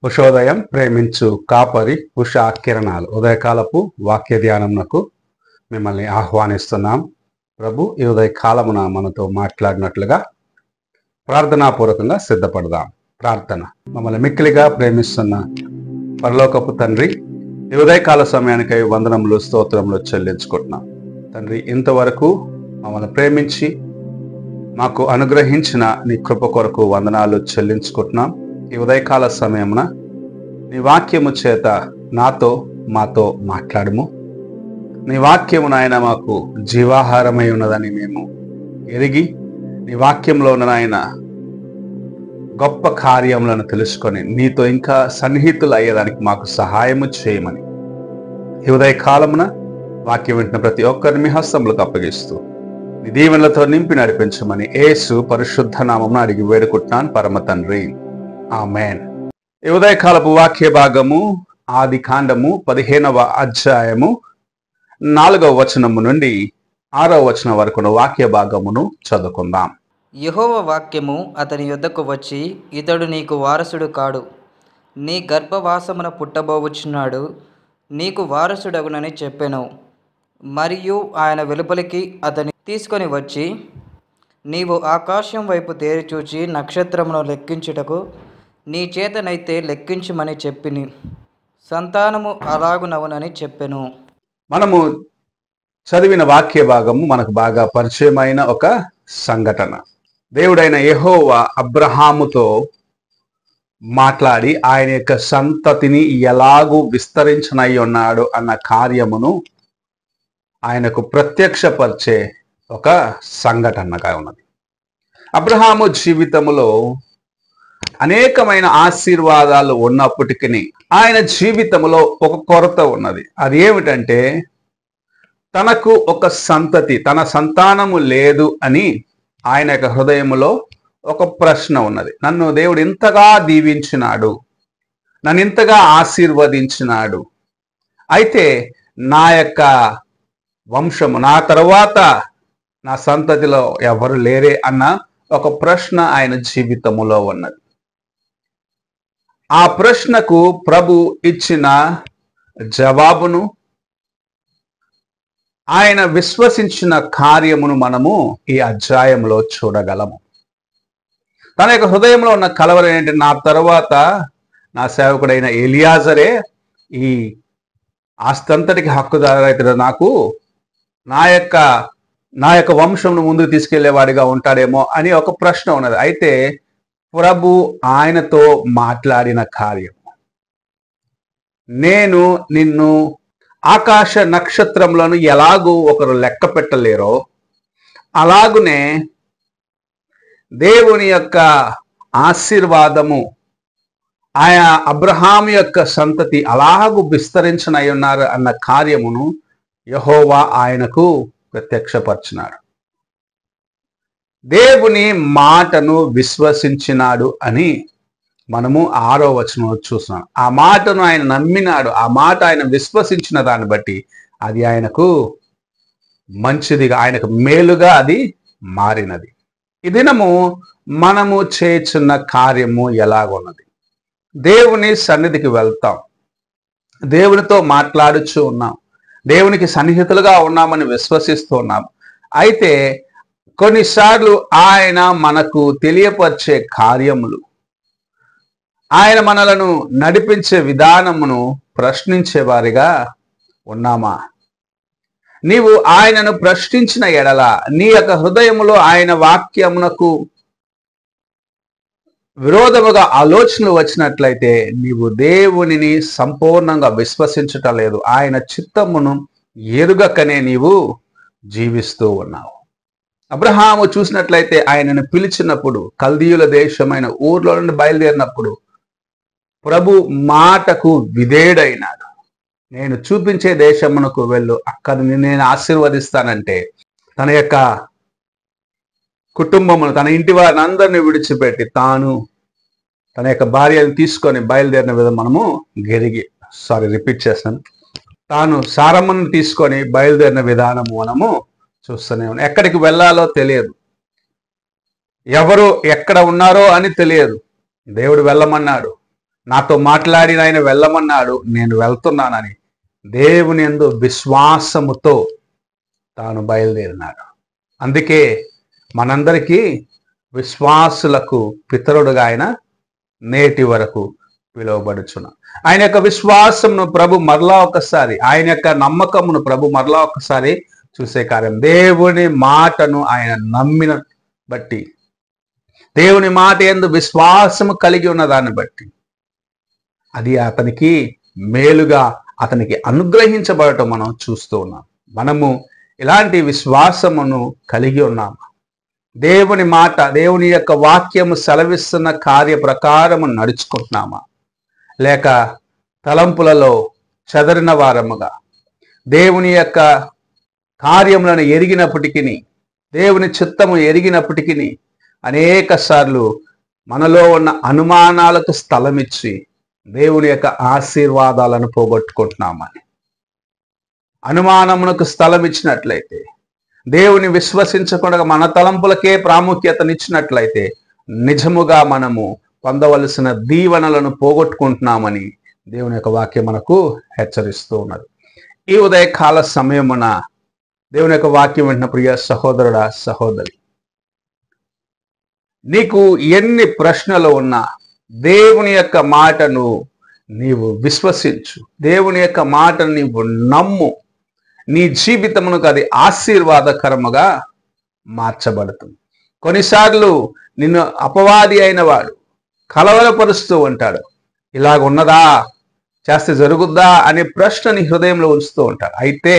ఉషోదయం ప్రేమించు కాపరి ఉషా కిరణాలు ఉదయకాలపు వాక్య ధ్యానమునకు మిమ్మల్ని ఆహ్వానిస్తున్నాం. ప్రభు ఈ ఉదయకాలమున మనతో మాట్లాడినట్లుగా ప్రార్థనాపూర్వకంగా సిద్ధపడదాం. ప్రార్థన. మమ్మల్ని మిక్కిలిగా ప్రేమిస్తున్న పరలోకపు తండ్రి, ఈ ఉదయకాల సమయానికై వందనములు స్తోత్రములు చెల్లించుకుంటున్నాం. తండ్రి, ఇంతవరకు మమ్మల్ని ప్రేమించి మాకు అనుగ్రహించిన నీ కృప కొరకు వందనాలు చెల్లించుకుంటున్నాం. ఈ ఉదయకాల సమయమున నీ వాక్యము చేత నాతో మాతో మాట్లాడము. నీ వాక్యము నాయన మాకు జీవాహారమై ఉన్నదని మేము ఎరిగి నీ వాక్యంలో ఉన్న నాయన గొప్ప కార్యములను తెలుసుకొని నీతో ఇంకా సన్నిహితులు అయ్యేదానికి మాకు సహాయము చేయమని ఈ ఉదయకాలమున వాక్యం వింటున్న ప్రతి ఒక్కరిని మీ హస్తములకు అప్పగిస్తూ నీ దీవెనలతో నింపి నడిపించమని యేసు పరిశుద్ధ నామమున అడిగి వేడుకుంటున్నాను పరమ తండ్రి, ఆమేన్. ఈ ఉదయకాలపు వాక్య భాగము ఆది కాండము 15వ అధ్యాయము 4వ వచనము నుండి 6వ వచనం వరకున్న వాక్య భాగమును చదువుకుందాం. యెహోవా వాక్యము అతని యొద్దకు వచ్చి, ఇతడు నీకు వారసుడు కాడు, నీ గర్భవాసమున పుట్టబోవచ్చున్నాడు, నీకు వారసుడగునని చెప్పెను. మరియు ఆయన వెలుపలికి అతని తీసుకొని వచ్చి, నీవు ఆకాశం వైపు తేరిచూచి నక్షత్రమును లెక్కించుటకు నీ చేతనైతే లెక్కించుమని చెప్పిని, సంతానము అలాగునవునని చెప్పెను. మనము చదివిన వాక్య భాగము మనకు బాగా పరిచయమైన ఒక సంఘటన. దేవుడైన యెహోవా అబ్రహాముతో మాట్లాడి ఆయన యొక్క సంతతిని ఎలాగూ విస్తరించనై ఉన్నాడు అన్న కార్యమును ఆయనకు ప్రత్యక్షపరిచే ఒక సంఘటనగా ఉన్నది. అబ్రహాము జీవితములో అనేకమైన ఆశీర్వాదాలు ఉన్నప్పటికీ ఆయన జీవితంలో ఒక కొరత ఉన్నది. అది ఏమిటంటే తనకు ఒక సంతతి, తన సంతానము లేదు అని ఆయన యొక్క హృదయములో ఒక ప్రశ్న ఉన్నది. నన్ను దేవుడు ఇంతగా దీవించినాడు, నన్ను ఇంతగా ఆశీర్వదించినాడు, అయితే నా యొక్క వంశము, నా తర్వాత నా సంతతిలో ఎవరు లేరే అన్న ఒక ప్రశ్న ఆయన జీవితములో ఉన్నది. ఆ ప్రశ్నకు ప్రభు ఇచ్చిన జవాబును, ఆయన విశ్వసించిన కార్యమును మనము ఈ అధ్యాయంలో చూడగలము. తన యొక్క హృదయంలో ఉన్న కలవరం ఏంటంటే, నా తర్వాత నా సేవకుడైన ఎలియాజరే ఈ ఆస్తంతటికి హక్కుదారు అయితే నాకు నా యొక్క వంశంను ముందుకు తీసుకెళ్లేవాడిగా ఉంటాడేమో అని ఒక ప్రశ్న ఉన్నది. అయితే ప్రభు ఆయనతో మాట్లాడిన కార్యం, నేను నిన్ను ఆకాశ నక్షత్రములను ఎలాగూ ఒకరు లెక్క పెట్టలేరో అలాగునే దేవుని యొక్క ఆశీర్వాదము ఆయా అబ్రహాము యొక్క సంతతి అలాగూ విస్తరించనై ఉన్నారు అన్న కార్యమును యెహోవా ఆయనకు ప్రత్యక్షపరిచినాడు. దేవుని మాటను విశ్వసించినాడు అని మనము 6వ వచనంలో చూస్తున్నాం. ఆ మాటను ఆయన నమ్మినాడు, ఆ మాట ఆయన విశ్వసించిన దాన్ని బట్టి అది ఆయనకు మంచిదిగా, ఆయనకు మేలుగా అది మారినది. ఈ దినము మనము చేస్తున్న కార్యము ఎలాగున్నది? దేవుని సన్నిధికి వెళ్తాం, దేవునితో మాట్లాడుచూ ఉన్నాం, దేవునికి సన్నిహితులుగా ఉన్నామని విశ్వసిస్తూ ఉన్నాం. అయితే కొన్నిసార్లు ఆయన మనకు తెలియపరిచే కార్యములు, ఆయన మనలను నడిపించే విధానమును ప్రశ్నించే వారిగా ఉన్నామా? నీవు ఆయనను ప్రశ్నించిన ఎడల, నీ యొక్క హృదయములో ఆయన వాక్యమునకు విరోధముగా ఆలోచనలు వచ్చినట్లయితే నీవు దేవునిని సంపూర్ణంగా విశ్వసించటం లేదు, ఆయన చిత్తమును ఎరుగకనే నీవు జీవిస్తూ ఉన్నావు. అబ్రహాము చూసినట్లయితే ఆయనను పిలిచినప్పుడు, కల్దీయుల దేశమైన ఊర్లో నుండి బయలుదేరినప్పుడు ప్రభు మాటకు విధేయుడైనాడు. నేను చూపించే దేశమునకు వెళ్ళు, అక్కడ నేను ఆశీర్వదిస్తానంటే తన యొక్క కుటుంబమును, తన ఇంటి వారిని అందరినీ విడిచిపెట్టి తాను తన యొక్క భార్యను తీసుకొని బయలుదేరిన విధం మనము రిపీట్ చేస్తాను. తాను సారమ్మను తీసుకొని బయలుదేరిన విధానము మనము చూస్తూనే ఉన్నాం. ఎక్కడికి వెళ్ళాలో తెలియదు, ఎవరు ఎక్కడ ఉన్నారో అని తెలియదు. దేవుడు వెళ్ళమన్నాడు, నాతో మాట్లాడిన ఆయన వెళ్ళమన్నాడు, నేను వెళ్తున్నానని దేవుని యందు విశ్వాసముతో తాను బయలుదేరినాడు. అందుకే మనందరికీ విశ్వాసులకు పితరుడుగా ఆయన నేటి వరకు పిలువబడుచున్నాడు. ఆయన యొక్క విశ్వాసమును ప్రభు మరలా ఒకసారి, ఆయన యొక్క నమ్మకమును ప్రభు మరలా ఒకసారి చూసే కార్యం. దేవుని మాటను ఆయన నమ్మిన బట్టి, దేవుని మాట యందు విశ్వాసము కలిగి ఉన్న దాన్ని బట్టి అది అతనికి మేలుగా అతనికి అనుగ్రహించబడటం మనం చూస్తూ ఉన్నాం. మనము ఇలాంటి విశ్వాసమును కలిగి ఉన్నాము. దేవుని మాట, దేవుని యొక్క వాక్యము సెలవిస్తున్న కార్య ప్రకారము నడుచుకుంటున్నామా, లేక తలంపులలో చెదరిన వారముగా దేవుని యొక్క కార్యములను ఎరిగినప్పటికీ, దేవుని చిత్తము ఎరిగినప్పటికీ అనేక సార్లు మనలో ఉన్న అనుమానాలకు స్థలమిచ్చి దేవుని యొక్క ఆశీర్వాదాలను పోగొట్టుకుంటున్నామని. అనుమానమునకు స్థలం ఇచ్చినట్లయితే, దేవుని విశ్వసించకుండా మన తలంపులకే ప్రాముఖ్యతనిచ్చినట్లయితే నిజముగా మనము పొందవలసిన దీవెనలను పోగొట్టుకుంటున్నామని దేవుని యొక్క వాక్యం మనకు హెచ్చరిస్తూ ఉన్నది. ఈ ఉదయకాల సమయమున దేవుని యొక్క వాక్యం వింటున్న ప్రియ సహోదరుడా, సహోదరి, నీకు ఎన్ని ప్రశ్నలు ఉన్నా దేవుని యొక్క మాటను నీవు విశ్వసించు, దేవుని యొక్క మాటను నీవు నమ్ము. నీ జీవితమునకు అది ఆశీర్వాదకరముగా మార్చబడుతుంది. కొన్నిసార్లు నిన్ను అపవాది అయిన వాడు కలవరపరుస్తూ ఉంటాడు. ఇలాగ ఉన్నదా, చేస్తే జరుగుద్దా అనే ప్రశ్న నీ హృదయంలో ఉంచుతూ ఉంటాడు. అయితే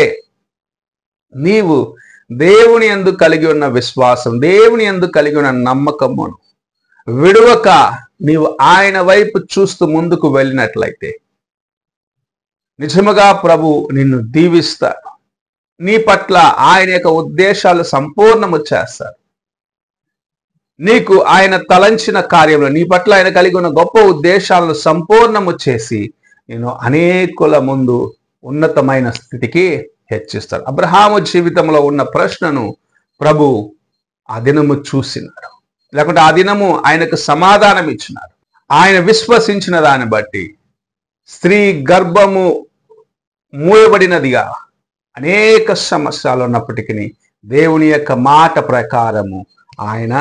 నీవు దేవుని యందు కలిగి ఉన్న విశ్వాసం, దేవుని యందు కలిగి ఉన్న నమ్మకమును విడువక నీవు ఆయన వైపు చూస్తూ ముందుకు వెళ్ళినట్లయితే నిజముగా ప్రభు నిన్ను దీవిస్తాడు. నీ పట్ల ఆయన యొక్క ఉద్దేశాలు సంపూర్ణము చేస్తాడు. నీకు ఆయన తలంచిన కార్యంలో, నీ పట్ల ఆయన కలిగి ఉన్న గొప్ప ఉద్దేశాలను సంపూర్ణము చేసి నేను అనేకుల ముందు ఉన్నతమైన స్థితికి హెచ్చిస్తాడు. అబ్రహాము జీవితంలో ఉన్న ప్రశ్నను ప్రభు ఆ దినము చూసినాడు, లేకుంటే ఆ దినము ఆయనకు సమాధానం ఇచ్చినాడు. ఆయన విశ్వసించిన దాన్ని బట్టి స్త్రీ గర్భము మూయబడినదిగా అనేక సమస్యలు ఉన్నప్పటికీ దేవుని యొక్క మాట ప్రకారము ఆయన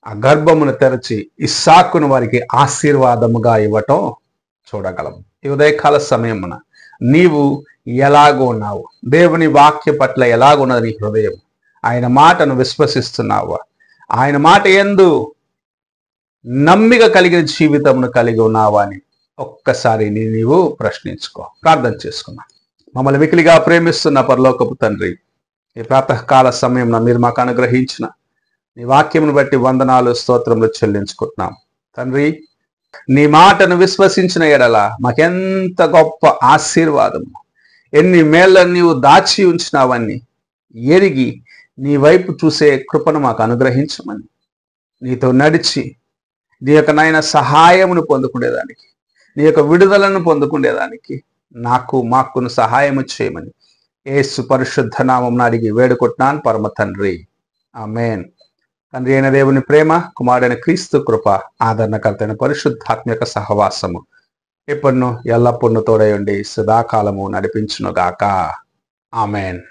ఆ గర్భమును తెరచి ఇస్సాకును వారికి ఆశీర్వాదముగా ఇవ్వటం చూడగలము. ఈ ఉదయకాల సమయమున నీవు ఎలాగో ఉన్నావు, దేవుని వాక్య పట్ల ఎలాగున్నది నీ హృదయం, ఆయన మాటను విశ్వసిస్తున్నావా, ఆయన మాట యందు నమ్మిక కలిగిన జీవితమును కలిగి ఉన్నావా అని ఒక్కసారి నీవు ప్రశ్నించుకో. ప్రార్థన చేసుకున్నా. మమ్మల్ని మికిలిగా ప్రేమిస్తున్న పరలోకపు తండ్రి, ఈ ప్రాతకాల సమయంలో మీరు మాకు అనుగ్రహించిన నీ వాక్యమును బట్టి వందనాలు, స్తోత్రములు చెల్లించుకుంటున్నాం. తండ్రి, నీ మాటను విశ్వసించిన ఎడల మాకెంత గొప్ప ఆశీర్వాదము, ఎన్ని మేళ్ళను నీవు దాచి ఉంచినావన్నీ ఎరిగి నీ వైపు చూసే కృపను మాకు అనుగ్రహించమని, నీతో నడిచి నీ యొక్క నాయన సహాయమును పొందుకునేదానికి, నీ యొక్క విడుదలను పొందుకునేదానికి మాకును సహాయము చేయమని యేసు పరిశుద్ధ నామమున అడిగి వేడుకుంటున్నాను పరమ తండ్రి, ఆమేన్. తండ్రి అయిన దేవుని ప్రేమ, కుమారుడైన క్రీస్తు కృప, ఆదరణకర్తైన పరిశుద్ధాత్మ యొక్క సహవాసము ఎప్పుడును ఎల్లప్పుడూ తోడై ఉండి సదాకాలము నడిపించునుగాక. ఆమేన్.